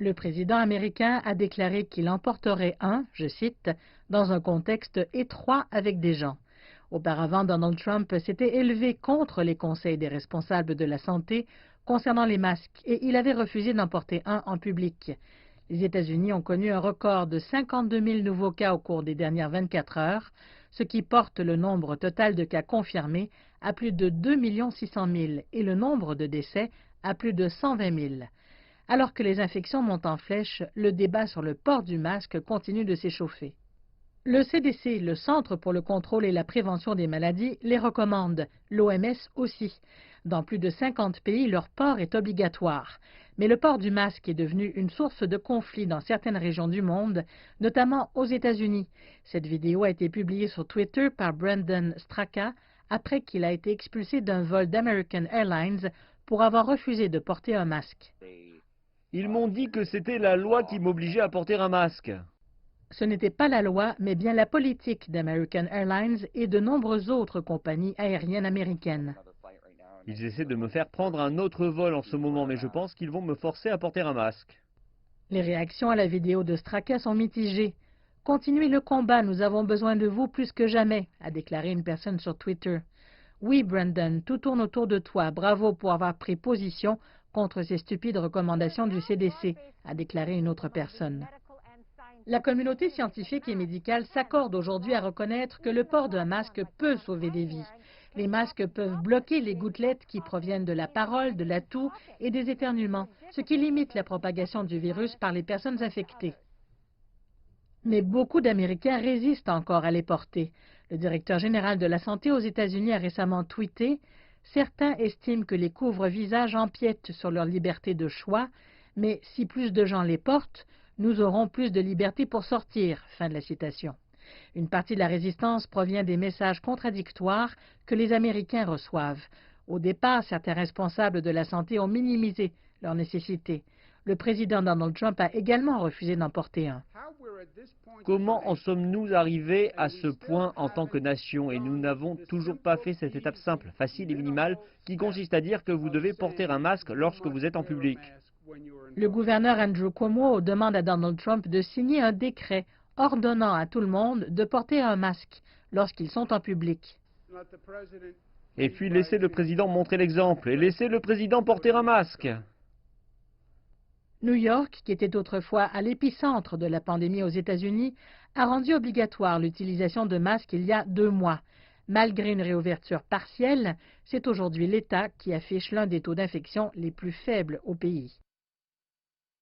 Le président américain a déclaré qu'il en porterait un, je cite, dans un contexte étroit avec des gens. Auparavant, Donald Trump s'était élevé contre les conseils des responsables de la santé concernant les masques et il avait refusé d'en porter un en public. Les États-Unis ont connu un record de 52 000 nouveaux cas au cours des dernières 24 heures, ce qui porte le nombre total de cas confirmés à plus de 2 600 000 et le nombre de décès à plus de 120 000. Alors que les infections montent en flèche, le débat sur le port du masque continue de s'échauffer. Le CDC, le Centre pour le contrôle et la prévention des maladies, les recommande, l'OMS aussi. Dans plus de 50 pays, leur port est obligatoire. Mais le port du masque est devenu une source de conflit dans certaines régions du monde, notamment aux États-Unis. Cette vidéo a été publiée sur Twitter par Brandon Straka après qu'il a été expulsé d'un vol d'American Airlines pour avoir refusé de porter un masque. Ils m'ont dit que c'était la loi qui m'obligeait à porter un masque. Ce n'était pas la loi, mais bien la politique d'American Airlines et de nombreuses autres compagnies aériennes américaines. Ils essaient de me faire prendre un autre vol en ce moment, mais je pense qu'ils vont me forcer à porter un masque. Les réactions à la vidéo de Straka sont mitigées. « Continuez le combat, nous avons besoin de vous plus que jamais », a déclaré une personne sur Twitter. « Oui, Brandon, tout tourne autour de toi. Bravo pour avoir pris position contre ces stupides recommandations du CDC », a déclaré une autre personne. La communauté scientifique et médicale s'accorde aujourd'hui à reconnaître que le port d'un masque peut sauver des vies. Les masques peuvent bloquer les gouttelettes qui proviennent de la parole, de la toux et des éternuements, ce qui limite la propagation du virus par les personnes infectées. Mais beaucoup d'Américains résistent encore à les porter. Le directeur général de la santé aux États-Unis a récemment tweeté « Certains estiment que les couvre-visages empiètent sur leur liberté de choix, mais si plus de gens les portent, nous aurons plus de liberté pour sortir. » Fin de la citation. Une partie de la résistance provient des messages contradictoires que les Américains reçoivent. Au départ, certains responsables de la santé ont minimisé leur nécessité. Le président Donald Trump a également refusé d'en porter un. Comment en sommes-nous arrivés à ce point en tant que nation et nous n'avons toujours pas fait cette étape simple, facile et minimale qui consiste à dire que vous devez porter un masque lorsque vous êtes en public? Le gouverneur Andrew Cuomo demande à Donald Trump de signer un décret ordonnant à tout le monde de porter un masque lorsqu'ils sont en public. Et puis laissez le président montrer l'exemple et laissez le président porter un masque. New York, qui était autrefois à l'épicentre de la pandémie aux États-Unis, a rendu obligatoire l'utilisation de masques il y a 2 mois. Malgré une réouverture partielle, c'est aujourd'hui l'État qui affiche l'un des taux d'infection les plus faibles au pays.